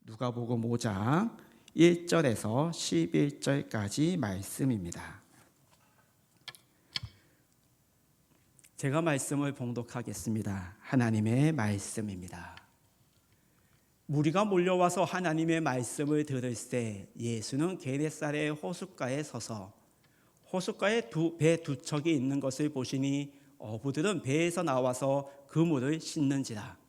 누가복음 5장 1절에서 11절까지 말씀입니다. 제가 말씀을 봉독하겠습니다. 하나님의 말씀입니다. 무리가 몰려와서 하나님의 말씀을 들을 때 예수는 게네사렛 호숫가에 서서 호숫가에 배 두 척이 있는 것을 보시니 어부들은 배에서 나와서 그물을 씻는지라.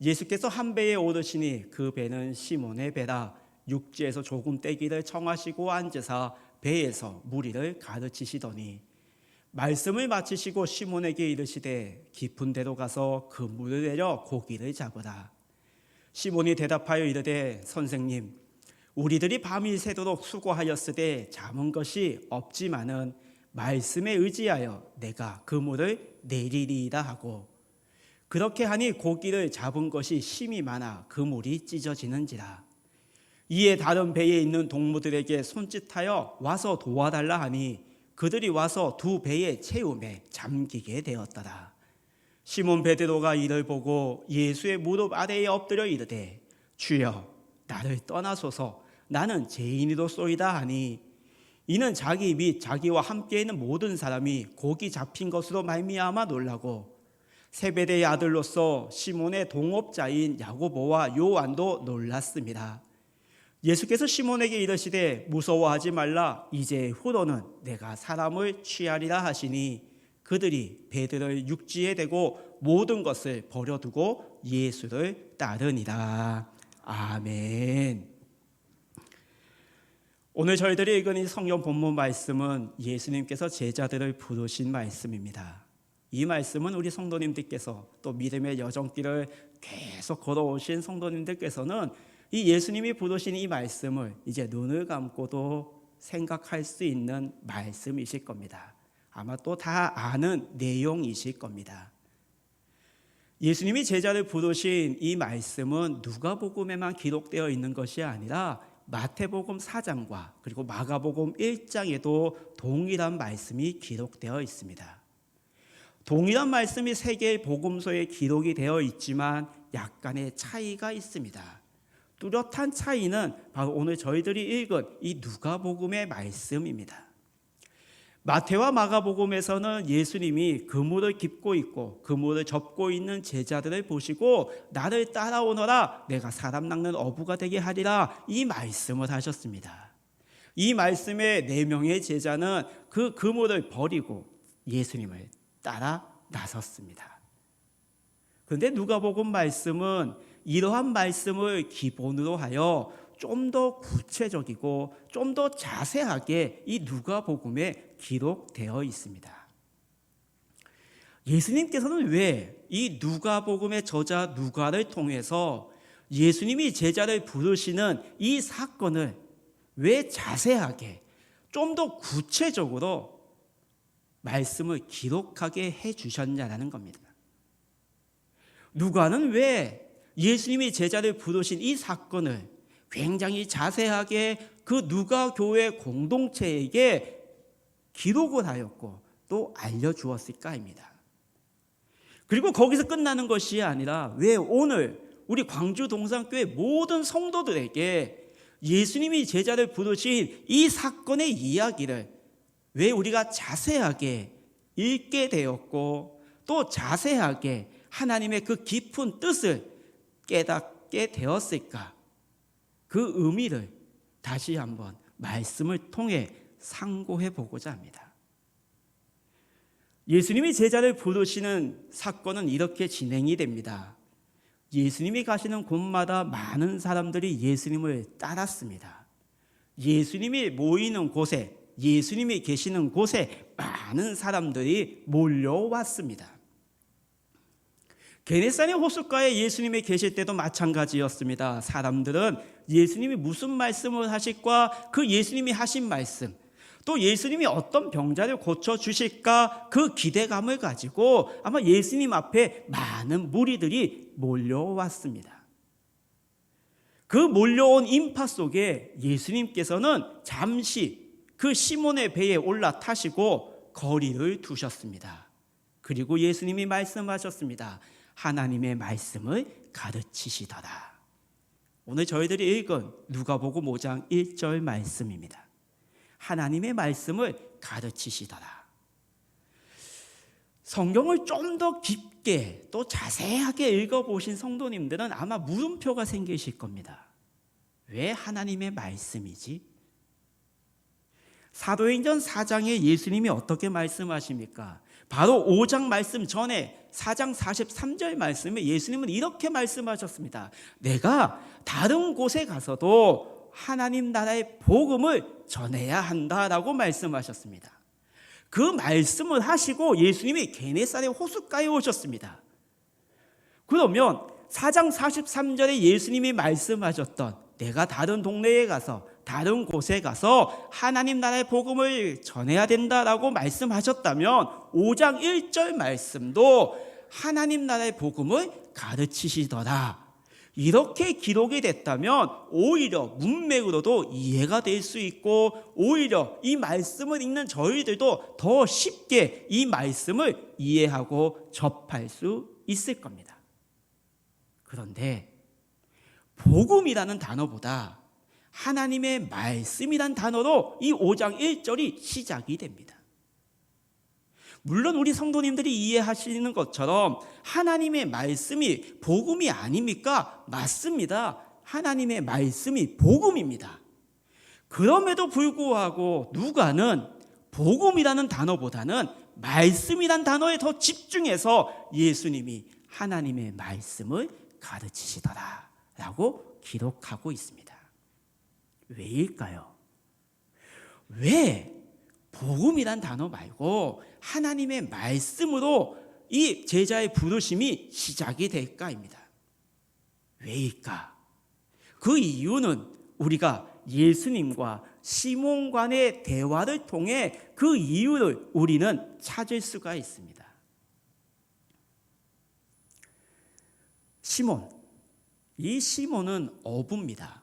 예수께서 한 배에 오르시니 그 배는 시몬의 배라. 육지에서 조금 떼기를 청하시고 앉으사 배에서 무리를 가르치시더니 말씀을 마치시고 시몬에게 이르시되 깊은 데로 가서 그물을 내려 고기를 잡으라. 시몬이 대답하여 이르되 선생님, 우리들이 밤이 새도록 수고하였으되 잡은 것이 없지만은 말씀에 의지하여 내가 그물을 내리리이다 하고, 그렇게 하니 고기를 잡은 것이 심이 많아 그물이 찢어지는지라. 이에 다른 배에 있는 동무들에게 손짓하여 와서 도와달라 하니 그들이 와서 두 배의 채움에 잠기게 되었더라. 시몬 베드로가 이를 보고 예수의 무릎 아래에 엎드려 이르되 주여, 나를 떠나소서, 나는 죄인이로소이다 하니, 이는 자기 및 자기와 함께 있는 모든 사람이 고기 잡힌 것으로 말미암아 놀라고 세베대의 아들로서 시몬의 동업자인 야고보와 요한도 놀랐습니다. 예수께서 시몬에게 이르시되 무서워하지 말라, 이제 후로는 내가 사람을 취하리라 하시니 그들이 배들을 육지에 대고 모든 것을 버려두고 예수를 따르니라. 아멘. 오늘 저희들이 읽은 이 성경 본문 말씀은 예수님께서 제자들을 부르신 말씀입니다. 이 말씀은 우리 성도님들께서 또 믿음의 여정길을 계속 걸어오신 성도님들께서는 이 예수님이 부르신 이 말씀을 이제 눈을 감고도 생각할 수 있는 말씀이실 겁니다. 아마 또 다 아는 내용이실 겁니다. 예수님이 제자를 부르신 이 말씀은 누가복음에만 기록되어 있는 것이 아니라 마태복음 4장과 그리고 마가복음 1장에도 동일한 말씀이 기록되어 있습니다. 동일한 말씀이 세 개의 복음서에 기록이 되어 있지만 약간의 차이가 있습니다. 뚜렷한 차이는 바로 오늘 저희들이 읽은 이 누가복음의 말씀입니다. 마태와 마가복음에서는 예수님이 그물을 깁고 있고 그물을 접고 있는 제자들을 보시고 나를 따라오너라, 내가 사람 낚는 어부가 되게 하리라, 이 말씀을 하셨습니다. 이 말씀에 4명의 제자는 그 그물을 버리고 예수님을 따라 나섰습니다. 그런데 누가복음 말씀은 이러한 말씀을 기본으로 하여 좀 더 구체적이고 좀 더 자세하게 이 누가복음에 기록되어 있습니다. 예수님께서는 왜 이 누가복음의 저자 누가를 통해서 예수님이 제자를 부르시는 이 사건을 왜 자세하게 좀 더 구체적으로 말씀을 기록하게 해주셨냐라는 겁니다. 누가는 왜 예수님이 제자를 부르신 이 사건을 굉장히 자세하게 그 누가 교회 공동체에게 기록을 하였고 또 알려주었을까입니다. 그리고 거기서 끝나는 것이 아니라 왜 오늘 우리 광주 동산교회 모든 성도들에게 예수님이 제자를 부르신 이 사건의 이야기를 왜 우리가 자세하게 읽게 되었고 또 자세하게 하나님의 그 깊은 뜻을 깨닫게 되었을까? 그 의미를 다시 한번 말씀을 통해 상고해 보고자 합니다. 예수님이 제자를 부르시는 사건은 이렇게 진행이 됩니다. 예수님이 가시는 곳마다 많은 사람들이 예수님을 따랐습니다. 예수님이 모이는 곳에, 예수님이 계시는 곳에 많은 사람들이 몰려왔습니다. 게네사렛 호숫가에 예수님이 계실 때도 마찬가지였습니다. 사람들은 예수님이 무슨 말씀을 하실까, 그 예수님이 하신 말씀, 또 예수님이 어떤 병자를 고쳐주실까, 그 기대감을 가지고 아마 예수님 앞에 많은 무리들이 몰려왔습니다. 그 몰려온 인파 속에 예수님께서는 잠시 그 시몬의 배에 올라타시고 거리를 두셨습니다. 그리고 예수님이 말씀하셨습니다. 하나님의 말씀을 가르치시더라. 오늘 저희들이 읽은 누가복음 5장 1절 말씀입니다. 하나님의 말씀을 가르치시더라. 성경을 좀 더 깊게 또 자세하게 읽어보신 성도님들은 아마 물음표가 생기실 겁니다. 왜 하나님의 말씀이지? 사도행전 4장에 예수님이 어떻게 말씀하십니까? 바로 5장 말씀 전에 4장 43절 말씀에 예수님은 이렇게 말씀하셨습니다. 내가 다른 곳에 가서도 하나님 나라의 복음을 전해야 한다라고 말씀하셨습니다. 그 말씀을 하시고 예수님이 게네사렛 호숫가에 오셨습니다. 그러면 4장 43절에 예수님이 말씀하셨던 내가 다른 동네에 가서 다른 곳에 가서 하나님 나라의 복음을 전해야 된다라고 말씀하셨다면 5장 1절 말씀도 하나님 나라의 복음을 가르치시더라. 이렇게 기록이 됐다면 오히려 문맥으로도 이해가 될 수 있고 오히려 이 말씀을 읽는 저희들도 더 쉽게 이 말씀을 이해하고 접할 수 있을 겁니다. 그런데 복음이라는 단어보다 하나님의 말씀이란 단어로 이 5장 1절이 시작이 됩니다. 물론 우리 성도님들이 이해하시는 것처럼 하나님의 말씀이 복음이 아닙니까? 맞습니다. 하나님의 말씀이 복음입니다. 그럼에도 불구하고 누가는 복음이라는 단어보다는 말씀이란 단어에 더 집중해서 예수님이 하나님의 말씀을 가르치시더라 라고 기록하고 있습니다. 왜일까요? 왜 복음이란 단어 말고 하나님의 말씀으로 이 제자의 부르심이 시작이 될까입니다. 왜일까? 그 이유는 우리가 예수님과 시몬 간의 대화를 통해 그 이유를 우리는 찾을 수가 있습니다. 시몬, 이 시몬은 어부입니다.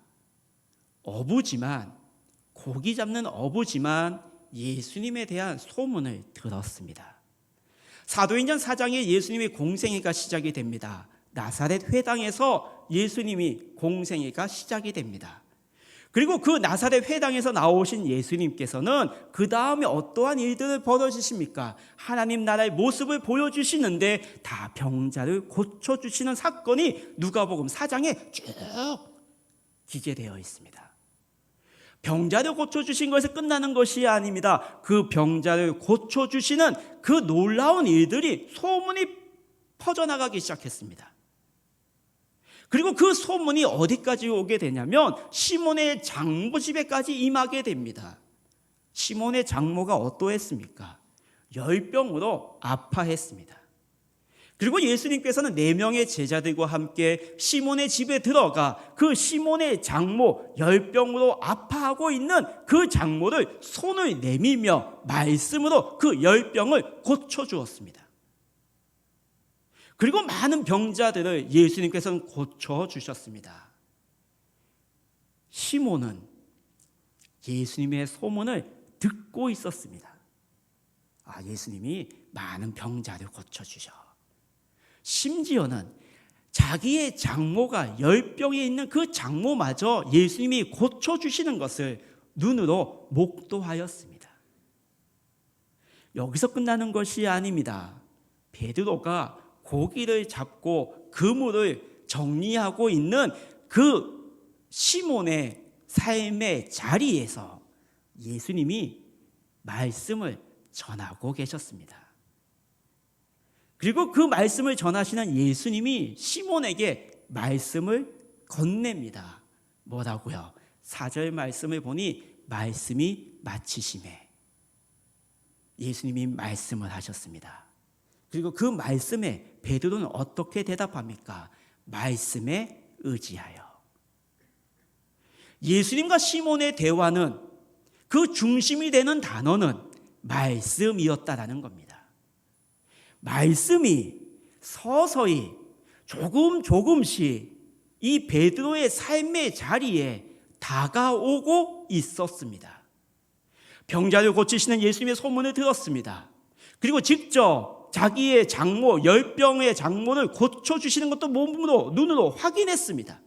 어부지만 고기 잡는 어부지만 예수님에 대한 소문을 들었습니다. 사도행전 4장에 예수님의 공생애가 시작이 됩니다. 나사렛 회당에서 예수님이 공생애가 시작이 됩니다. 그리고 그 나사렛 회당에서 나오신 예수님께서는 그 다음에 어떠한 일들을 벌어지십니까? 하나님 나라의 모습을 보여주시는데 다 병자를 고쳐주시는 사건이 누가복음 4장에 쭉 기재되어 있습니다. 병자를 고쳐주신 것에 끝나는 것이 아닙니다. 그 병자를 고쳐주시는 그 놀라운 일들이 소문이 퍼져나가기 시작했습니다. 그리고 그 소문이 어디까지 오게 되냐면 시몬의 장모 집에까지 임하게 됩니다. 시몬의 장모가 어떠했습니까? 열병으로 아파했습니다. 그리고 예수님께서는 4명의 제자들과 함께 시몬의 집에 들어가 그 시몬의 장모 열병으로 아파하고 있는 그 장모를 손을 내밀며 말씀으로 그 열병을 고쳐주었습니다. 그리고 많은 병자들을 예수님께서는 고쳐주셨습니다. 시몬은 예수님의 소문을 듣고 있었습니다. 예수님이 많은 병자를 고쳐주셔. 심지어는 자기의 장모가 열병에 있는 그 장모마저 예수님이 고쳐주시는 것을 눈으로 목도하였습니다. 여기서 끝나는 것이 아닙니다. 베드로가 고기를 잡고 그물을 정리하고 있는 그 시몬의 삶의 자리에서 예수님이 말씀을 전하고 계셨습니다. 그리고 그 말씀을 전하시는 예수님이 시몬에게 말씀을 건넵니다. 뭐라고요? 4절 말씀을 보니 말씀이 마치심에 예수님이 말씀을 하셨습니다. 그리고 그 말씀에 베드로는 어떻게 대답합니까? 말씀에 의지하여. 예수님과 시몬의 대화는 그 중심이 되는 단어는 말씀이었다라는 겁니다. 말씀이 서서히 조금씩 이 베드로의 삶의 자리에 다가오고 있었습니다. 병자를 고치시는 예수님의 소문을 들었습니다. 그리고 직접 자기의 장모, 열병의 장모를 고쳐주시는 것도 몸으로, 눈으로 확인했습니다.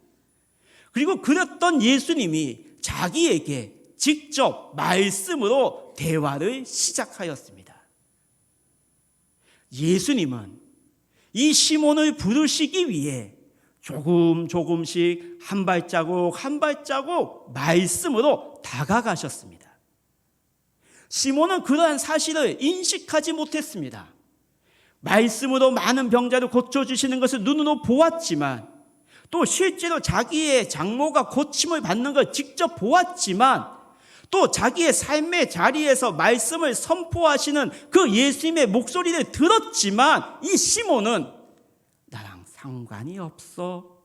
그리고 그랬던 예수님이 자기에게 직접 말씀으로 대화를 시작하였습니다. 예수님은 이 시몬을 부르시기 위해 조금씩 한 발자국 말씀으로 다가가셨습니다. 시몬은 그러한 사실을 인식하지 못했습니다. 말씀으로 많은 병자를 고쳐주시는 것을 눈으로 보았지만, 또 실제로 자기의 장모가 고침을 받는 걸 직접 보았지만, 또 자기의 삶의 자리에서 말씀을 선포하시는 그 예수님의 목소리를 들었지만, 이 시몬은 나랑 상관이 없어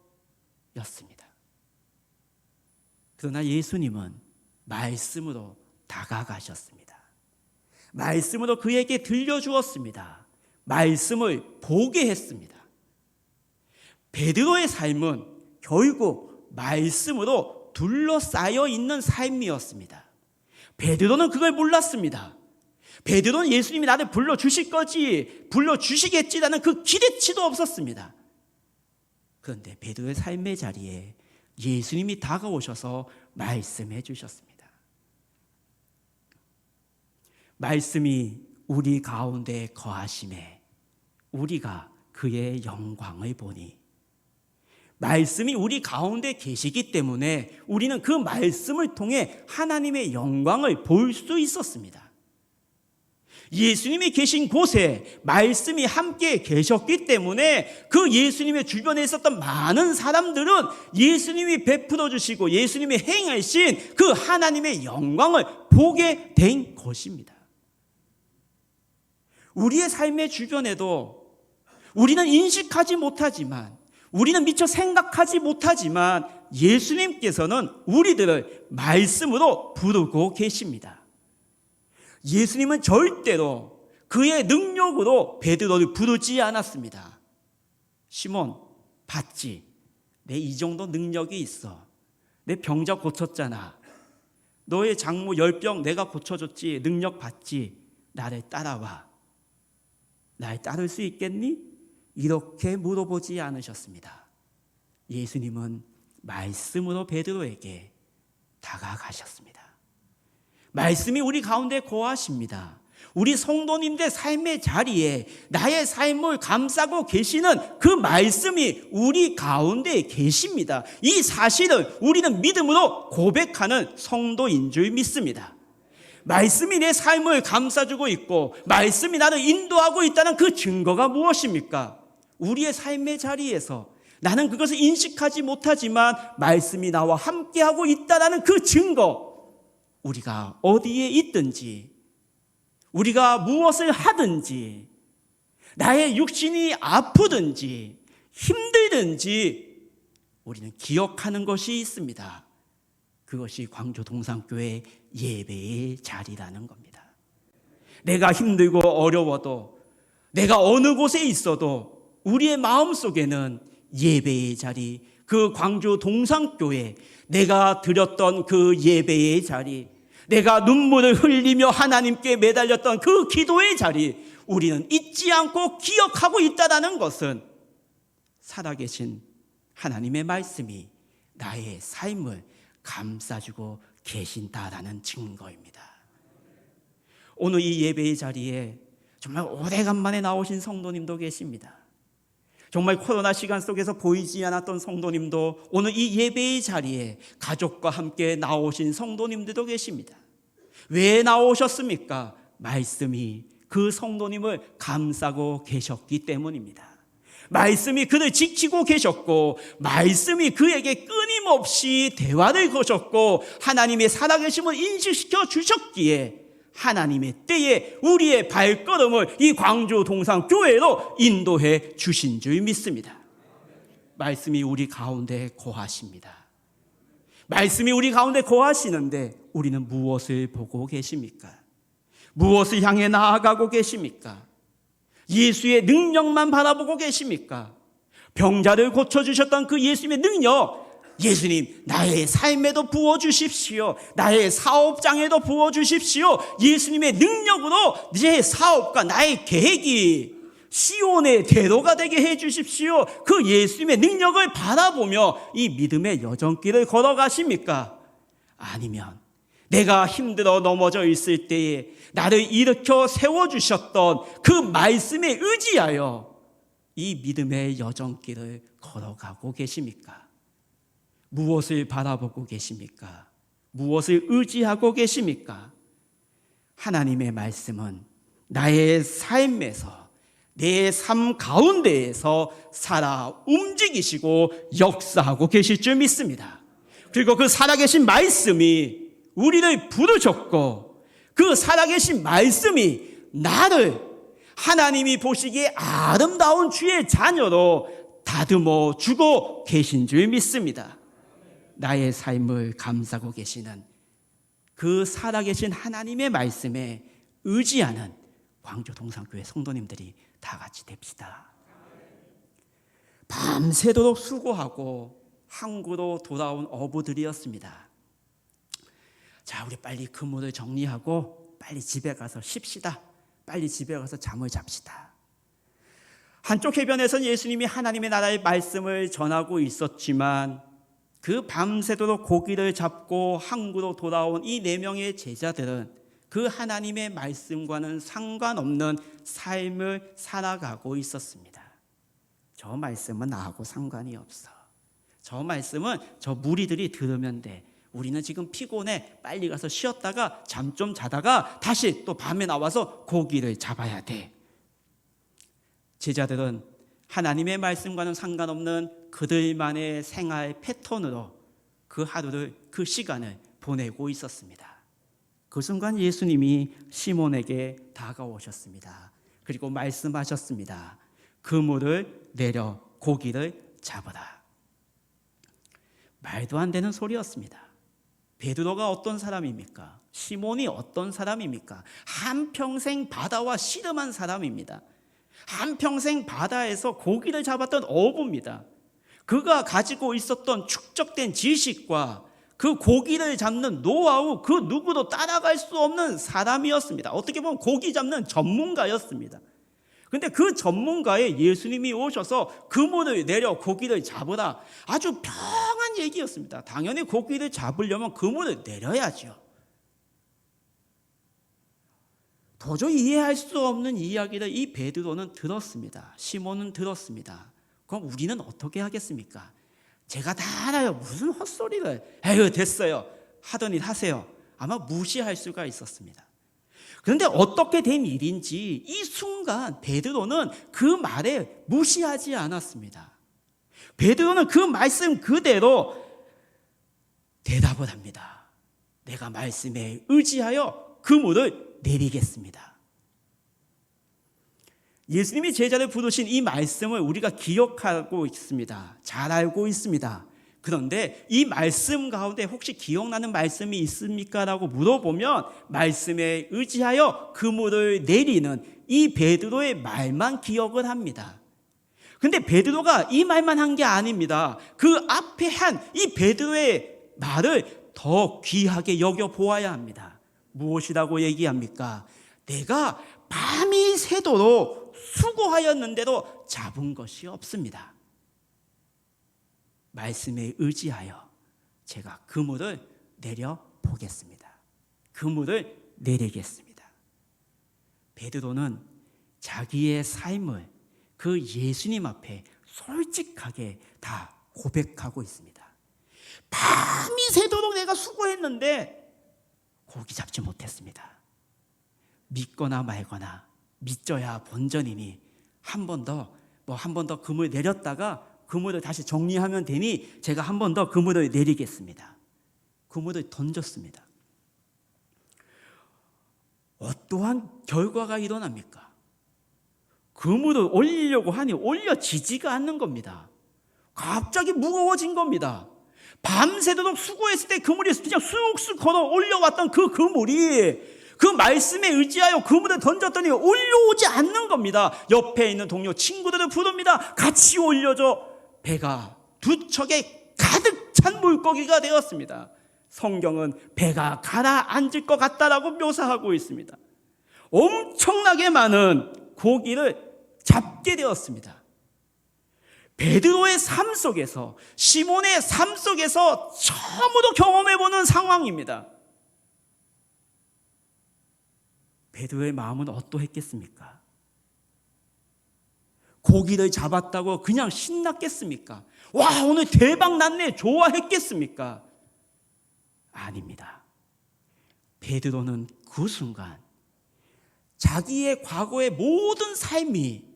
였습니다. 그러나 예수님은 말씀으로 다가가셨습니다. 말씀으로 그에게 들려주었습니다. 말씀을 보게 했습니다. 베드로의 삶은 결국 말씀으로 둘러싸여 있는 삶이었습니다. 베드로는 그걸 몰랐습니다. 베드로는 예수님이 나를 불러주시겠지라는 그 기대치도 없었습니다. 그런데 베드로의 삶의 자리에 예수님이 다가오셔서 말씀해 주셨습니다. 말씀이 우리 가운데 거하심에 우리가 그의 영광을 보니, 말씀이 우리 가운데 계시기 때문에 우리는 그 말씀을 통해 하나님의 영광을 볼 수 있었습니다. 예수님이 계신 곳에 말씀이 함께 계셨기 때문에 그 예수님의 주변에 있었던 많은 사람들은 예수님이 베풀어 주시고 예수님이 행하신 그 하나님의 영광을 보게 된 것입니다. 우리의 삶의 주변에도 우리는 인식하지 못하지만, 우리는 미처 생각하지 못하지만 예수님께서는 우리들을 말씀으로 부르고 계십니다. 예수님은 절대로 그의 능력으로 베드로를 부르지 않았습니다. 시몬, 봤지? 내 이 정도 능력이 있어. 내 병자 고쳤잖아. 너의 장모 열병 내가 고쳐줬지. 능력 봤지? 나를 따라와. 날 따를 수 있겠니? 이렇게 물어보지 않으셨습니다. 예수님은 말씀으로 베드로에게 다가가셨습니다. 말씀이 우리 가운데 거하십니다. 우리 성도님들 삶의 자리에 나의 삶을 감싸고 계시는 그 말씀이 우리 가운데 계십니다. 이 사실을 우리는 믿음으로 고백하는 성도인 줄 믿습니다. 말씀이 내 삶을 감싸주고 있고 말씀이 나를 인도하고 있다는 그 증거가 무엇입니까? 우리의 삶의 자리에서 나는 그것을 인식하지 못하지만 말씀이 나와 함께하고 있다는 그 증거, 우리가 어디에 있든지, 우리가 무엇을 하든지, 나의 육신이 아프든지 힘들든지 우리는 기억하는 것이 있습니다. 그것이 광주 동산교회 예배의 자리라는 겁니다. 내가 힘들고 어려워도, 내가 어느 곳에 있어도 우리의 마음속에는 예배의 자리, 그 광주 동산교회, 내가 드렸던 그 예배의 자리, 내가 눈물을 흘리며 하나님께 매달렸던 그 기도의 자리, 우리는 잊지 않고 기억하고 있다는 것은 살아계신 하나님의 말씀이 나의 삶을 감싸주고 계신다라는 증거입니다. 오늘 이 예배의 자리에 정말 오래간만에 나오신 성도님도 계십니다. 정말 코로나 시간 속에서 보이지 않았던 성도님도 오늘 이 예배의 자리에 가족과 함께 나오신 성도님들도 계십니다. 왜 나오셨습니까? 말씀이 그 성도님을 감싸고 계셨기 때문입니다. 말씀이 그를 지키고 계셨고, 말씀이 그에게 끊임없이 대화를 거셨고, 하나님의 살아계심을 인식시켜 주셨기에 하나님의 때에 우리의 발걸음을 이 광주 동산교회로 인도해 주신 줄 믿습니다. 말씀이 우리 가운데 거하십니다. 말씀이 우리 가운데 거하시는데 우리는 무엇을 보고 계십니까? 무엇을 향해 나아가고 계십니까? 예수의 능력만 바라보고 계십니까? 병자를 고쳐주셨던 그 예수님의 능력, 예수님 나의 삶에도 부어주십시오. 나의 사업장에도 부어주십시오. 예수님의 능력으로 내 사업과 나의 계획이 시온의 대로가 되게 해주십시오. 그 예수님의 능력을 바라보며 이 믿음의 여정길을 걸어가십니까? 아니면 내가 힘들어 넘어져 있을 때에 나를 일으켜 세워주셨던 그 말씀에 의지하여 이 믿음의 여정길을 걸어가고 계십니까? 무엇을 바라보고 계십니까? 무엇을 의지하고 계십니까? 하나님의 말씀은 나의 삶에서, 내 삶 가운데에서 살아 움직이시고 역사하고 계실 줄 믿습니다. 그리고 그 살아계신 말씀이 우리를 부르셨고, 그 살아계신 말씀이 나를 하나님이 보시기에 아름다운 주의 자녀로 다듬어 주고 계신 줄 믿습니다. 나의 삶을 감싸고 계시는 그 살아계신 하나님의 말씀에 의지하는 광주 동산교회 성도님들이 다 같이 됩시다. 밤새도록 수고하고 항구로 돌아온 어부들이었습니다. 자, 우리 빨리 그물을 정리하고 빨리 집에 가서 쉽시다. 빨리 집에 가서 잠을 잡시다. 한쪽 해변에서는 예수님이 하나님의 나라의 말씀을 전하고 있었지만 그 밤새도록 고기를 잡고 항구로 돌아온 이 4명의 제자들은 그 하나님의 말씀과는 상관없는 삶을 살아가고 있었습니다. 저 말씀은 나하고 상관이 없어. 저 말씀은 저 무리들이 들으면 돼. 우리는 지금 피곤해. 빨리 가서 쉬었다가 잠 좀 자다가 다시 또 밤에 나와서 고기를 잡아야 돼. 제자들은 하나님의 말씀과는 상관없는 그들만의 생활 패턴으로 그 하루를, 그 시간을 보내고 있었습니다. 그 순간 예수님이 시몬에게 다가오셨습니다. 그리고 말씀하셨습니다. 그물을 내려 고기를 잡으라. 말도 안 되는 소리였습니다. 베드로가 어떤 사람입니까? 시몬이 어떤 사람입니까? 한평생 바다와 씨름한 사람입니다. 한평생 바다에서 고기를 잡았던 어부입니다. 그가 가지고 있었던 축적된 지식과 그 고기를 잡는 노하우, 그 누구도 따라갈 수 없는 사람이었습니다. 어떻게 보면 고기 잡는 전문가였습니다. 그런데 그 전문가에 예수님이 오셔서 그물을 내려 고기를 잡으라. 아주 평한 얘기였습니다. 당연히 고기를 잡으려면 그물을 내려야죠. 도저히 이해할 수 없는 이야기를 이 베드로는 들었습니다. 시몬은 들었습니다. 그럼 우리는 어떻게 하겠습니까? 제가 다 알아요. 무슨 헛소리를. 에휴, 됐어요. 하던 일 하세요. 아마 무시할 수가 있었습니다. 그런데 어떻게 된 일인지 이 순간 베드로는 그 말에 무시하지 않았습니다. 베드로는 그 말씀 그대로 대답을 합니다. 내가 말씀에 의지하여 그물을 내리겠습니다. 예수님이 제자를 부르신 이 말씀을 우리가 기억하고 있습니다. 잘 알고 있습니다. 그런데 이 말씀 가운데 혹시 기억나는 말씀이 있습니까? 라고 물어보면 말씀에 의지하여 그물을 내리는 이 베드로의 말만 기억을 합니다. 그런데 베드로가 이 말만 한 게 아닙니다. 그 앞에 한 이 베드로의 말을 더 귀하게 여겨보아야 합니다. 무엇이라고 얘기합니까? 내가 밤이 새도록 수고하였는데도 잡은 것이 없습니다. 말씀에 의지하여 제가 그물을 내려보겠습니다. 그물을 내리겠습니다. 베드로는 자기의 삶을 그 예수님 앞에 솔직하게 다 고백하고 있습니다. 밤이 새도록 내가 수고했는데 고기 잡지 못했습니다. 믿거나 말거나 믿져야 본전이니 한 번 더 그물 내렸다가 그물을 다시 정리하면 되니 제가 한 번 더 그물을 내리겠습니다. 그물을 던졌습니다. 어떠한 결과가 일어납니까? 그물을 올리려고 하니 올려지지가 않는 겁니다. 갑자기 무거워진 겁니다. 밤새도록 수고했을 때 그물이 그냥 쑥쑥 걸어 올려왔던 그 그물이 그 말씀에 의지하여 그물을 던졌더니 올려오지 않는 겁니다. 옆에 있는 동료 친구들을 부릅니다. 같이 올려줘. 배가 두 척에 가득 찬 물고기가 되었습니다. 성경은 배가 가라앉을 것 같다라고 묘사하고 있습니다. 엄청나게 많은 고기를 잡게 되었습니다. 베드로의 삶 속에서, 시몬의 삶 속에서 처음으로 경험해보는 상황입니다. 베드로의 마음은 어떠했겠습니까? 고기를 잡았다고 그냥 신났겠습니까? 와, 오늘 대박 났네, 좋아했겠습니까? 아닙니다. 베드로는 그 순간 자기의 과거의 모든 삶이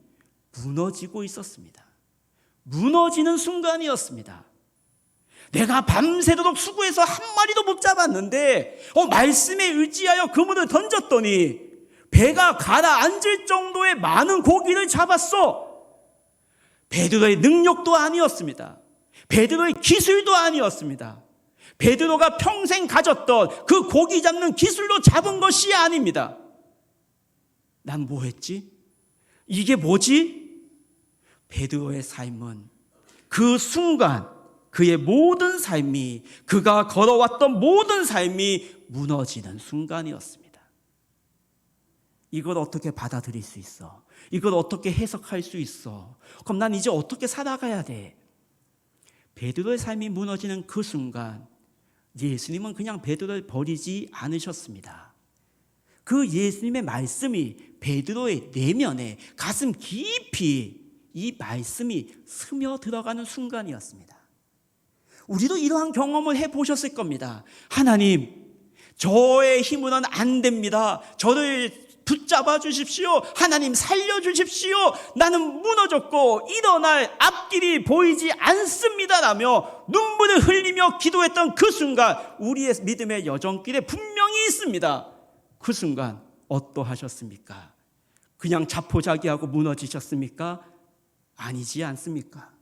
무너지고 있었습니다. 무너지는 순간이었습니다. 내가 밤새도록 수고해서 한 마리도 못 잡았는데 말씀에 의지하여 그물을 던졌더니 배가 가라앉을 정도의 많은 고기를 잡았어. 베드로의 능력도 아니었습니다. 베드로의 기술도 아니었습니다. 베드로가 평생 가졌던 그 고기 잡는 기술로 잡은 것이 아닙니다. 난 뭐 했지? 이게 뭐지? 베드로의 삶은 그 순간 그의 모든 삶이, 그가 걸어왔던 모든 삶이 무너지는 순간이었습니다. 이걸 어떻게 받아들일 수 있어? 이걸 어떻게 해석할 수 있어? 그럼 난 이제 어떻게 살아가야 돼? 베드로의 삶이 무너지는 그 순간 예수님은 그냥 베드로를 버리지 않으셨습니다. 그 예수님의 말씀이 베드로의 내면에 가슴 깊이 이 말씀이 스며들어가는 순간이었습니다. 우리도 이러한 경험을 해보셨을 겁니다. 하나님, 저의 힘으로는 안 됩니다. 저를 붙잡아 주십시오. 하나님 살려주십시오. 나는 무너졌고 일어날 앞길이 보이지 않습니다 라며 눈물을 흘리며 기도했던 그 순간 우리의 믿음의 여정길에 분명히 있습니다. 그 순간 어떠하셨습니까? 그냥 자포자기하고 무너지셨습니까? 아니지 않습니까?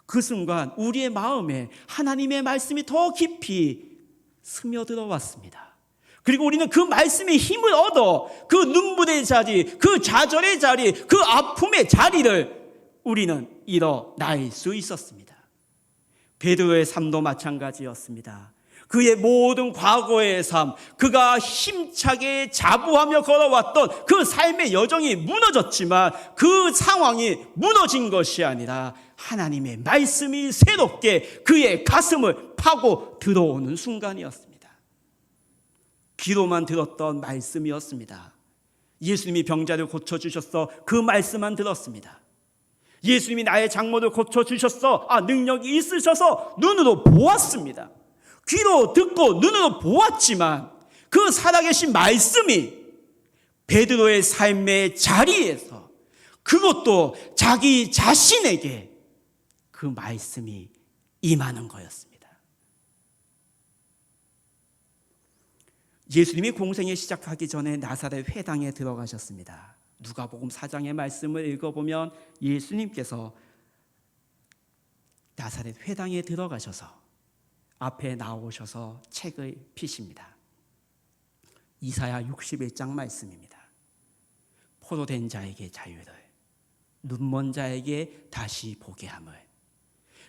그 순간 우리의 마음에 하나님의 말씀이 더 깊이 스며들어 왔습니다. 그리고 우리는 그 말씀의 힘을 얻어 그 눈물의 자리, 그 좌절의 자리, 그 아픔의 자리를 우리는 일어날 수 있었습니다. 베드로의 삶도 마찬가지였습니다. 그의 모든 과거의 삶, 그가 힘차게 자부하며 걸어왔던 그 삶의 여정이 무너졌지만 그 상황이 무너진 것이 아니라 하나님의 말씀이 새롭게 그의 가슴을 파고 들어오는 순간이었습니다. 귀로만 들었던 말씀이었습니다. 예수님이 병자를 고쳐주셨어. 그 말씀만 들었습니다. 예수님이 나의 장모를 고쳐주셨어. 능력이 있으셔서 눈으로 보았습니다. 귀로 듣고 눈으로 보았지만 그 살아계신 말씀이 베드로의 삶의 자리에서 그것도 자기 자신에게 그 말씀이 임하는 거였습니다. 예수님이 공생에 시작하기 전에 나사렛 회당에 들어가셨습니다. 누가복음 4장의 말씀을 읽어보면 예수님께서 나사렛 회당에 들어가셔서 앞에 나오셔서 책을 피십니다. 이사야 61장 말씀입니다. 포로된 자에게 자유를, 눈먼 자에게 다시 보게 함을.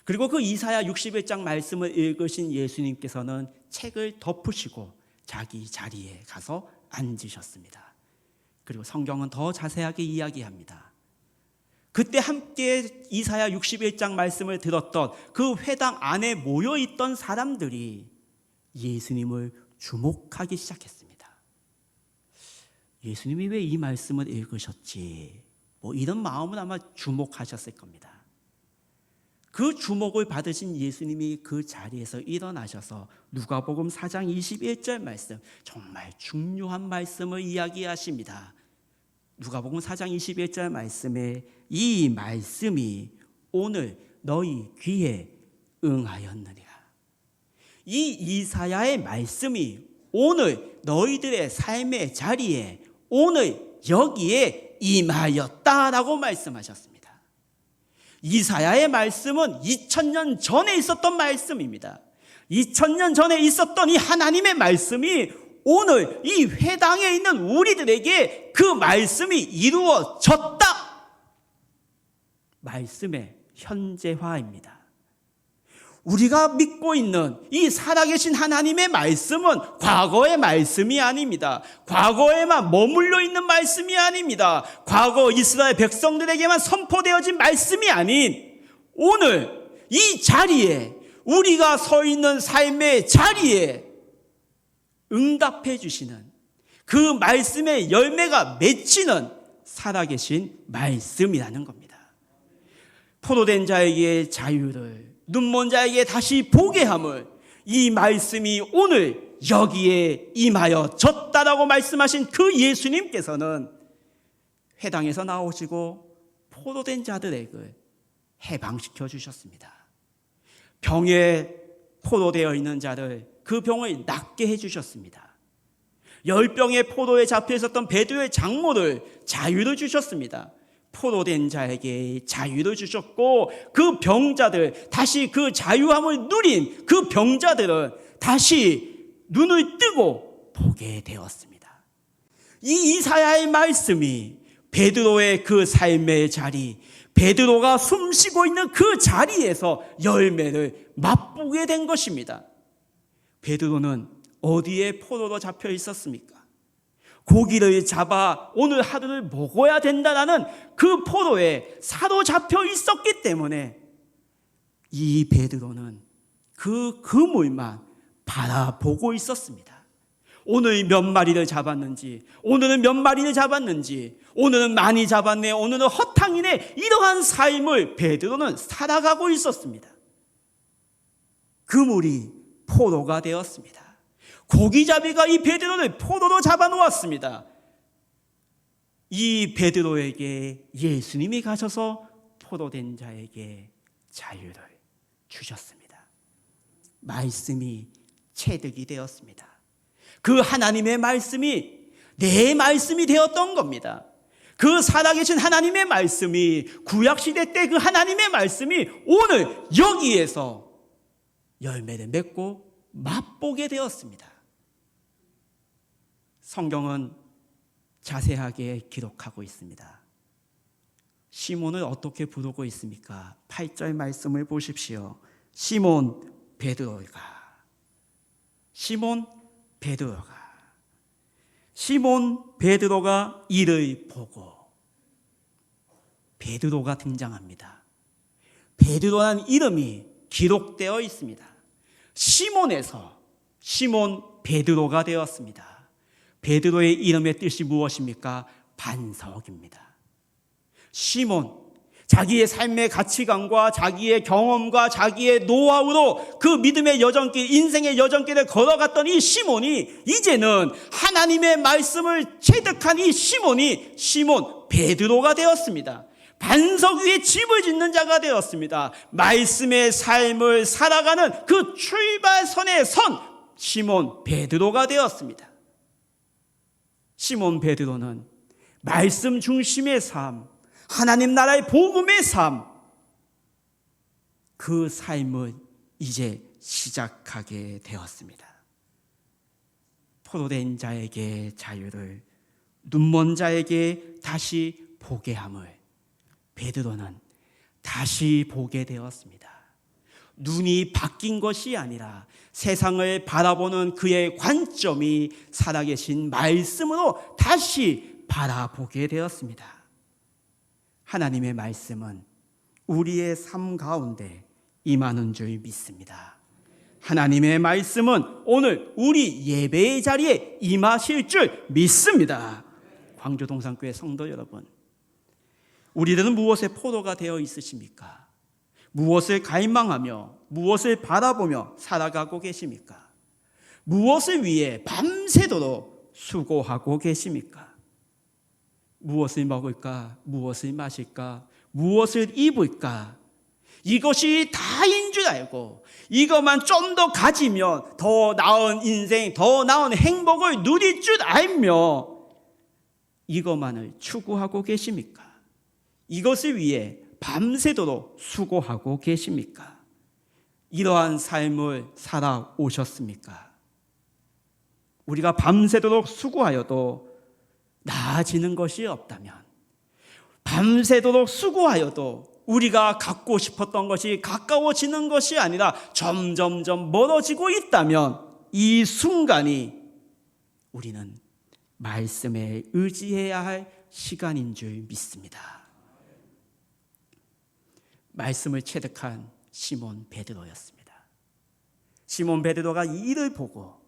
그리고 그 이사야 61장 말씀을 읽으신 예수님께서는 책을 덮으시고 자기 자리에 가서 앉으셨습니다. 그리고 성경은 더 자세하게 이야기합니다. 그때 함께 이사야 61장 말씀을 들었던 그 회당 안에 모여있던 사람들이 예수님을 주목하기 시작했습니다. 예수님이 왜 이 말씀을 읽으셨지? 이런 마음은 아마 주목하셨을 겁니다. 그 주목을 받으신 예수님이 그 자리에서 일어나셔서 누가복음 4장 21절 말씀, 정말 중요한 말씀을 이야기하십니다. 누가복음 4장 21절 말씀에 이 말씀이 오늘 너희 귀에 응하였느니라. 이 이사야의 말씀이 오늘 너희들의 삶의 자리에 오늘 여기에 임하였다라고 말씀하셨습니다. 이사야의 말씀은 2000년 전에 있었던 말씀입니다. 2000년 전에 있었던 이 하나님의 말씀이 오늘 이 회당에 있는 우리들에게 그 말씀이 이루어졌다. 말씀의 현재화입니다. 우리가 믿고 있는 이 살아계신 하나님의 말씀은 과거의 말씀이 아닙니다. 과거에만 머물러 있는 말씀이 아닙니다. 과거 이스라엘 백성들에게만 선포되어진 말씀이 아닌 오늘 이 자리에, 우리가 서 있는 삶의 자리에 응답해 주시는 그 말씀의 열매가 맺히는 살아계신 말씀이라는 겁니다. 포로된 자에게 자유를, 눈먼 자에게 다시 보게 함을, 이 말씀이 오늘 여기에 임하여 졌다라고 말씀하신 그 예수님께서는 회당에서 나오시고 포로된 자들에게 해방시켜 주셨습니다. 병에 포로되어 있는 자를 그 병을 낫게 해주셨습니다. 열병의 포로에 잡혀 있었던 베드로의 장모를 자유를 주셨습니다. 포로된 자에게 자유를 주셨고 그 병자들, 다시 그 자유함을 누린 그 병자들은 다시 눈을 뜨고 보게 되었습니다. 이 이사야의 말씀이 베드로의 그 삶의 자리, 베드로가 숨쉬고 있는 그 자리에서 열매를 맛보게 된 것입니다. 베드로는 어디에 포로로 잡혀 있었습니까? 고기를 잡아 오늘 하루를 먹어야 된다는 그 포로에 사로잡혀 있었기 때문에 이 베드로는 그 그물만 바라보고 있었습니다. 오늘 몇 마리를 잡았는지, 오늘은 몇 마리를 잡았는지, 오늘은 많이 잡았네, 오늘은 허탕이네, 이러한 삶을 베드로는 살아가고 있었습니다. 그물이 포로가 되었습니다. 고기잡이가 이 베드로를 포로로 잡아놓았습니다. 이 베드로에게 예수님이 가셔서 포로된 자에게 자유를 주셨습니다. 말씀이 체득이 되었습니다. 그 하나님의 말씀이 내 말씀이 되었던 겁니다. 그 살아계신 하나님의 말씀이, 구약시대 때 그 하나님의 말씀이 오늘 여기에서 열매를 맺고 맛보게 되었습니다. 성경은 자세하게 기록하고 있습니다. 시몬을 어떻게 부르고 있습니까? 8절 말씀을 보십시오. 시몬 베드로가, 시몬 베드로가, 시몬 베드로가 이를 보고, 베드로가 등장합니다. 베드로라는 이름이 기록되어 있습니다. 시몬에서 시몬 베드로가 되었습니다. 베드로의 이름의 뜻이 무엇입니까? 반석입니다. 시몬, 자기의 삶의 가치관과 자기의 경험과 자기의 노하우로 그 믿음의 여정길, 인생의 여정길을 걸어갔던 이 시몬이 이제는 하나님의 말씀을 체득한 이 시몬이 시몬 베드로가 되었습니다. 반석 위에 집을 짓는 자가 되었습니다. 말씀의 삶을 살아가는 그 출발선에 선 시몬 베드로가 되었습니다. 시몬 베드로는 말씀 중심의 삶, 하나님 나라의 복음의 삶, 그 삶을 이제 시작하게 되었습니다. 포로된 자에게 자유를, 눈먼 자에게 다시 보게 함을 베드로는 다시 보게 되었습니다. 눈이 바뀐 것이 아니라 세상을 바라보는 그의 관점이 살아계신 말씀으로 다시 바라보게 되었습니다. 하나님의 말씀은 우리의 삶 가운데 임하는 줄 믿습니다. 하나님의 말씀은 오늘 우리 예배의 자리에 임하실 줄 믿습니다. 광주동산교회 성도 여러분, 우리들은 무엇에 포로가 되어 있으십니까? 무엇을 갈망하며 무엇을 바라보며 살아가고 계십니까? 무엇을 위해 밤새도록 수고하고 계십니까? 무엇을 먹을까? 무엇을 마실까? 무엇을 입을까? 이것이 다인 줄 알고 이것만 좀 더 가지면 더 나은 인생, 더 나은 행복을 누릴 줄 알며 이것만을 추구하고 계십니까? 이것을 위해 밤새도록 수고하고 계십니까? 이러한 삶을 살아오셨습니까? 우리가 밤새도록 수고하여도 나아지는 것이 없다면, 밤새도록 수고하여도 우리가 갖고 싶었던 것이 가까워지는 것이 아니라 점점점 멀어지고 있다면 이 순간이 우리는 말씀에 의지해야 할 시간인 줄 믿습니다. 말씀을 체득한 시몬 베드로였습니다. 시몬 베드로가 이 일을 보고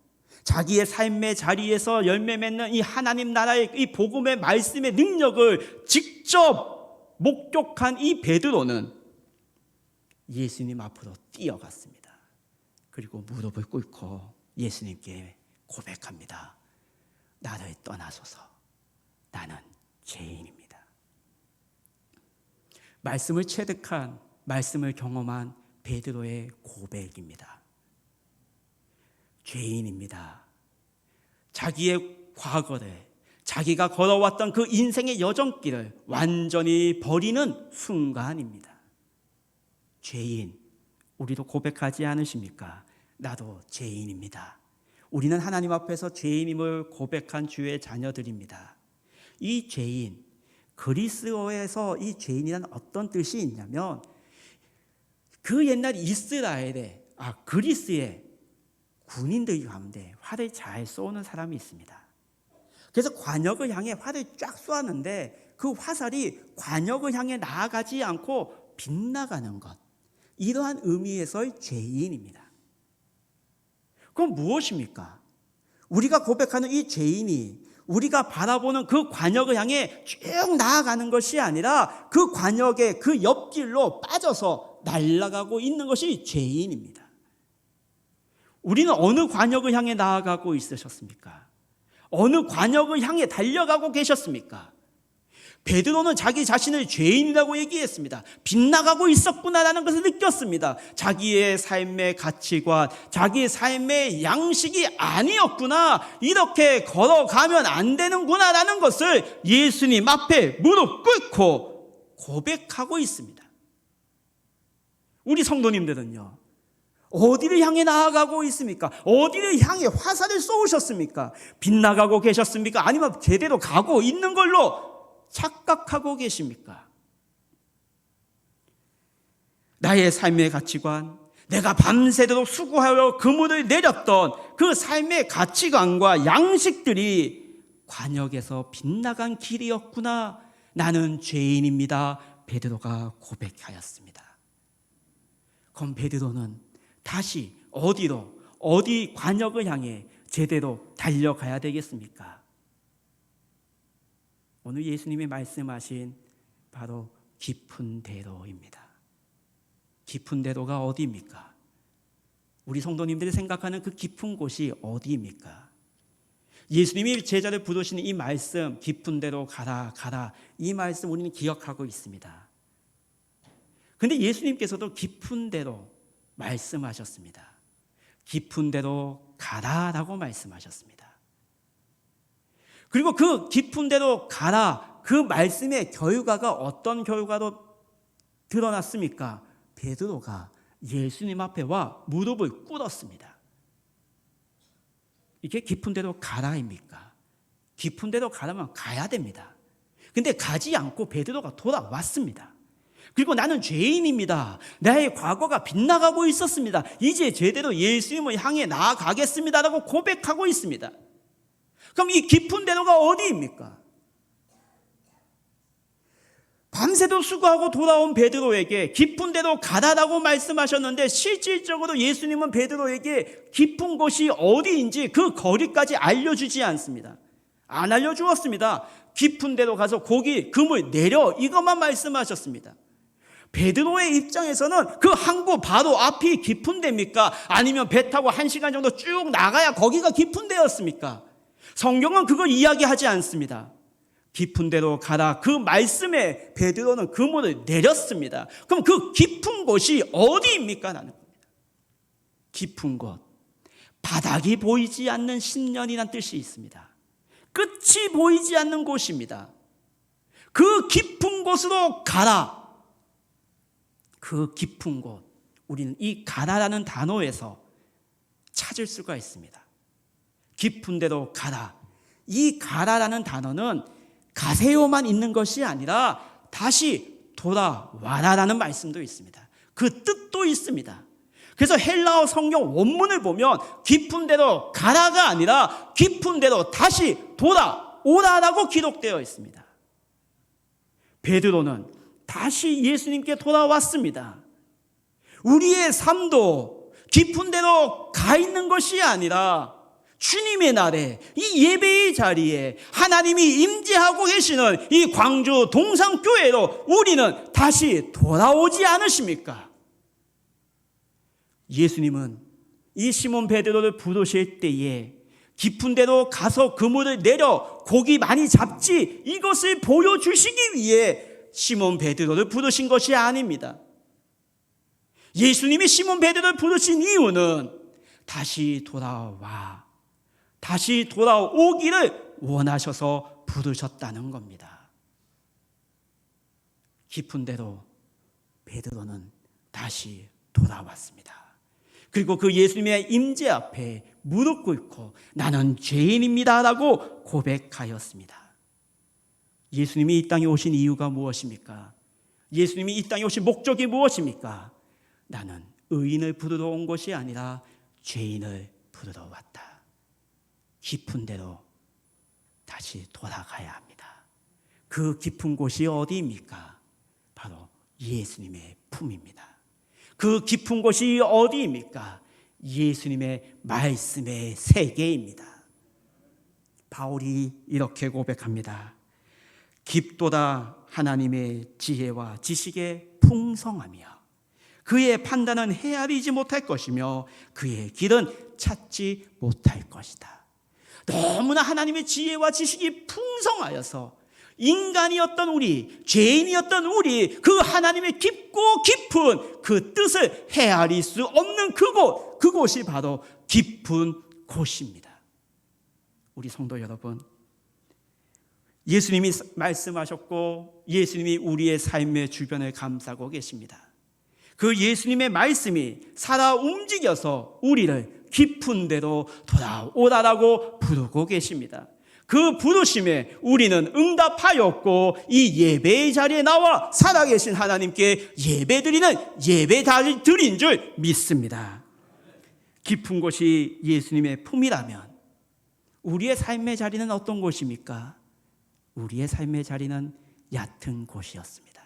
자기의 삶의 자리에서 열매 맺는 이 하나님 나라의 이 복음의 말씀의 능력을 직접 목격한 이 베드로는 예수님 앞으로 뛰어갔습니다. 그리고 무릎을 꿇고 예수님께 고백합니다. 나를 떠나소서. 나는 죄인입니다. 말씀을 체득한, 말씀을 경험한 베드로의 고백입니다. 죄인입니다. 자기의 과거를, 자기가 걸어왔던 그 인생의 여정길을 완전히 버리는 순간입니다. 죄인, 우리도 고백하지 않으십니까? 나도 죄인입니다. 우리는 하나님 앞에서 죄인임을 고백한 주의 자녀들입니다. 이 죄인, 그리스어에서 이 죄인이란 어떤 뜻이 있냐면 그 옛날 이스라엘의, 그리스의 군인들 가운데 활을 잘 쏘는 사람이 있습니다. 그래서 관역을 향해 활을 쫙 쏘았는데 그 화살이 관역을 향해 나아가지 않고 빗나가는 것, 이러한 의미에서의 죄인입니다. 그럼 무엇입니까? 우리가 고백하는 이 죄인이 우리가 바라보는 그 관역을 향해 쭉 나아가는 것이 아니라 그 관역의 그 옆길로 빠져서 날아가고 있는 것이 죄인입니다. 우리는 어느 관역을 향해 나아가고 있으셨습니까? 어느 관역을 향해 달려가고 계셨습니까? 베드로는 자기 자신을 죄인이라고 얘기했습니다. 빗나가고 있었구나라는 것을 느꼈습니다. 자기의 삶의 가치관, 자기의 삶의 양식이 아니었구나, 이렇게 걸어가면 안 되는구나라는 것을 예수님 앞에 무릎 꿇고 고백하고 있습니다. 우리 성도님들은요, 어디를 향해 나아가고 있습니까? 어디를 향해 화살을 쏘으셨습니까? 빗나가고 계셨습니까? 아니면 제대로 가고 있는 걸로 착각하고 계십니까? 나의 삶의 가치관, 내가 밤새도록 수고하여 그물을 내렸던 그 삶의 가치관과 양식들이 관역에서 빗나간 길이었구나. 나는 죄인입니다. 베드로가 고백하였습니다. 그럼 베드로는 다시 어디 관역을 향해 제대로 달려가야 되겠습니까? 오늘 예수님이 말씀하신 바로 깊은 대로입니다. 깊은 대로가 어디입니까? 우리 성도님들이 생각하는 그 깊은 곳이 어디입니까? 예수님이 제자를 부르시는 이 말씀, 깊은 대로 가라, 이 말씀 우리는 기억하고 있습니다. 그런데 예수님께서도 깊은 대로 말씀하셨습니다. 깊은 대로 가라라고 말씀하셨습니다. 그리고 그 깊은 데로 가라, 그 말씀의 결과가 어떤 결과로 드러났습니까? 베드로가 예수님 앞에 와 무릎을 꿇었습니다. 이게 깊은 데로 가라입니까? 깊은 데로 가라면 가야 됩니다. 근데 가지 않고 베드로가 돌아왔습니다. 그리고 나는 죄인입니다. 나의 과거가 빗나가고 있었습니다. 이제 제대로 예수님을 향해 나아가겠습니다라고 고백하고 있습니다. 그럼 이 깊은 대로가 어디입니까? 밤새도 수고하고 돌아온 베드로에게 깊은 데로 가라라고 말씀하셨는데 실질적으로 예수님은 베드로에게 깊은 곳이 어디인지 그 거리까지 알려주지 않습니다. 안 알려주었습니다. 깊은 데로 가서 고기, 금을 내려, 이것만 말씀하셨습니다. 베드로의 입장에서는 그 항구 바로 앞이 깊은 데입니까? 아니면 배 타고 1시간 정도 쭉 나가야 거기가 깊은 데였습니까? 성경은 그걸 이야기하지 않습니다. 깊은 데로 가라, 그 말씀에 베드로는 그물을 내렸습니다. 그럼 그 깊은 곳이 어디입니까? 라는 겁니다. 깊은 곳, 바닥이 보이지 않는 심년이란 뜻이 있습니다. 끝이 보이지 않는 곳입니다. 그 깊은 곳으로 가라. 그 깊은 곳, 우리는 이 가라라는 단어에서 찾을 수가 있습니다. 깊은 데로 가라. 이 가라라는 단어는 가세요만 있는 것이 아니라 다시 돌아와라라는 말씀도 있습니다. 그 뜻도 있습니다. 그래서 헬라어 성경 원문을 보면 깊은 데로 가라가 아니라 깊은 데로 다시 돌아오라라고 기록되어 있습니다. 베드로는 다시 예수님께 돌아왔습니다. 우리의 삶도 깊은 데로 가 있는 것이 아니라 주님의 날에 이 예배의 자리에 하나님이 임재하고 계시는 이 광주 동산교회로 우리는 다시 돌아오지 않으십니까? 예수님은 이 시몬 베드로를 부르실 때에 깊은 데로 가서 그물을 내려 고기 많이 잡지, 이것을 보여주시기 위해 시몬 베드로를 부르신 것이 아닙니다. 예수님이 시몬 베드로를 부르신 이유는 다시 돌아오기를 원하셔서 부르셨다는 겁니다. 깊은 데로 베드로는 다시 돌아왔습니다. 그리고 그 예수님의 임재 앞에 무릎 꿇고 나는 죄인입니다 라고 고백하였습니다. 예수님이 이 땅에 오신 이유가 무엇입니까? 예수님이 이 땅에 오신 목적이 무엇입니까? 나는 의인을 부르러 온 것이 아니라 죄인을 부르러 왔다. 깊은 데로 다시 돌아가야 합니다. 그 깊은 곳이 어디입니까? 바로 예수님의 품입니다. 그 깊은 곳이 어디입니까? 예수님의 말씀의 세계입니다. 바울이 이렇게 고백합니다. 깊도다 하나님의 지혜와 지식의 풍성하며 그의 판단은 헤아리지 못할 것이며 그의 길은 찾지 못할 것이다. 너무나 하나님의 지혜와 지식이 풍성하여서 인간이었던 우리, 죄인이었던 우리, 그 하나님의 깊고 깊은 그 뜻을 헤아릴 수 없는 그곳이 바로 깊은 곳입니다. 우리 성도 여러분, 예수님이 말씀하셨고 예수님이 우리의 삶의 주변을 감싸고 계십니다. 그 예수님의 말씀이 살아 움직여서 우리를 깊은 데로 돌아오라라고 부르고 계십니다. 그 부르심에 우리는 응답하였고 이 예배의 자리에 나와 살아계신 하나님께 예배드린 줄 믿습니다. 깊은 곳이 예수님의 품이라면 우리의 삶의 자리는 어떤 곳입니까? 우리의 삶의 자리는 얕은 곳이었습니다.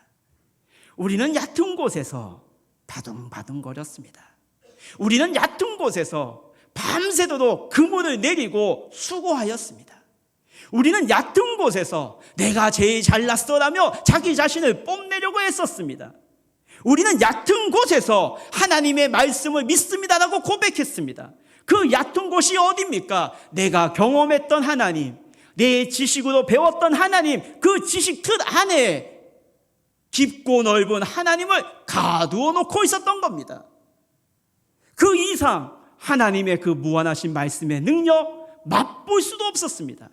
우리는 얕은 곳에서 바둥바둥거렸습니다. 우리는 얕은 곳에서 밤새도록 그물을 내리고 수고하였습니다. 우리는 얕은 곳에서 내가 제일 잘났어라며 자기 자신을 뽐내려고 했었습니다. 우리는 얕은 곳에서 하나님의 말씀을 믿습니다라고 고백했습니다. 그 얕은 곳이 어디입니까? 내가 경험했던 하나님, 내 지식으로 배웠던 하나님, 그 지식 틀 안에 깊고 넓은 하나님을 가두어 놓고 있었던 겁니다. 그 이상 하나님의 그 무한하신 말씀의 능력 맛볼 수도 없었습니다.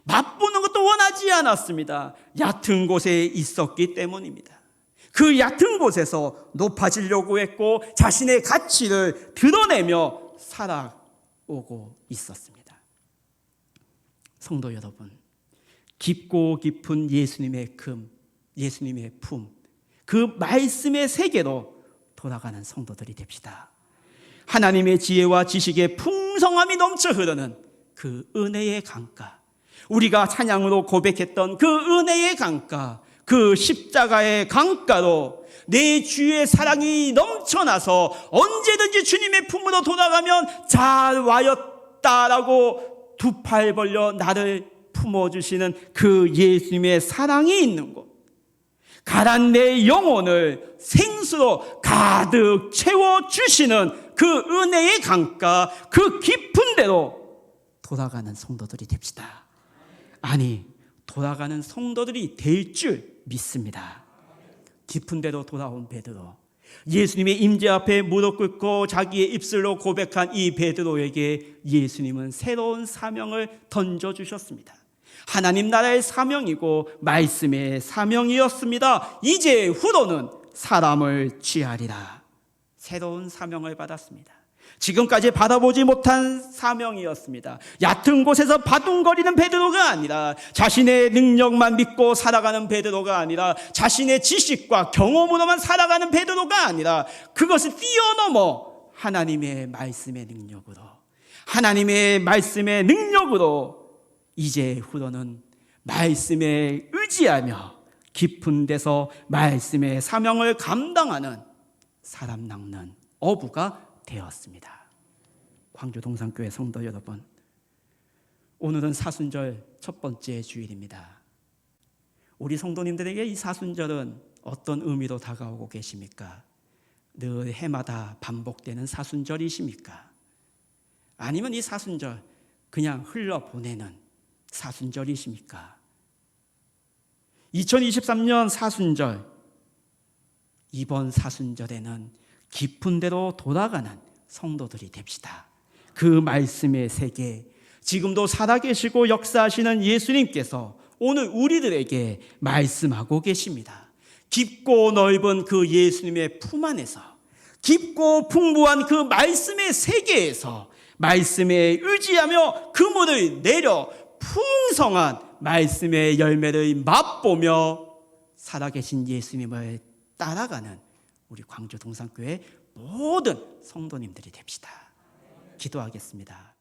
맛보는 것도 원하지 않았습니다. 얕은 곳에 있었기 때문입니다. 그 얕은 곳에서 높아지려고 했고 자신의 가치를 드러내며 살아오고 있었습니다. 성도 여러분, 깊고 깊은 예수님의 품, 그 말씀의 세계로 돌아가는 성도들이 됩시다. 하나님의 지혜와 지식의 풍성함이 넘쳐 흐르는 그 은혜의 강가, 우리가 찬양으로 고백했던 그 은혜의 강가, 그 십자가의 강가로 내 주의 사랑이 넘쳐나서 언제든지 주님의 품으로 돌아가면 잘 와였다라고 두 팔 벌려 나를 품어주시는 그 예수님의 사랑이 있는 곳, 가난 내 영혼을 생수로 가득 채워주시는 그 은혜의 강가, 그 깊은 데로 돌아가는 성도들이 됩시다. 아니, 돌아가는 성도들이 될 줄 믿습니다. 깊은 데로 돌아온 베드로, 예수님의 임재 앞에 무릎 꿇고 자기의 입술로 고백한 이 베드로에게 예수님은 새로운 사명을 던져주셨습니다. 하나님 나라의 사명이고 말씀의 사명이었습니다. 이제 후로는 사람을 취하리라. 새로운 사명을 받았습니다. 지금까지 받아보지 못한 사명이었습니다. 얕은 곳에서 바둥거리는 베드로가 아니라, 자신의 능력만 믿고 살아가는 베드로가 아니라, 자신의 지식과 경험으로만 살아가는 베드로가 아니라, 그것을 뛰어넘어 하나님의 말씀의 능력으로, 하나님의 말씀의 능력으로 이제 후로는 말씀에 의지하며 깊은 데서 말씀의 사명을 감당하는 사람 낚는 어부가 되었습니다. 광주 동산교회 성도 여러분, 오늘은 사순절 첫 번째 주일입니다. 우리 성도님들에게 이 사순절은 어떤 의미로 다가오고 계십니까? 늘 해마다 반복되는 사순절이십니까? 아니면 이 사순절 그냥 흘러보내는 사순절이십니까? 2023년 사순절, 이번 사순절에는 깊은 데로 돌아가는 성도들이 됩시다. 그 말씀의 세계, 지금도 살아계시고 역사하시는 예수님께서 오늘 우리들에게 말씀하고 계십니다. 깊고 넓은 그 예수님의 품 안에서, 깊고 풍부한 그 말씀의 세계에서 말씀에 의지하며 그물을 내려 풍성한 말씀의 열매를 맛보며 살아계신 예수님을 따라가는 우리 광주 동산교회 모든 성도님들이 됩시다. 기도하겠습니다.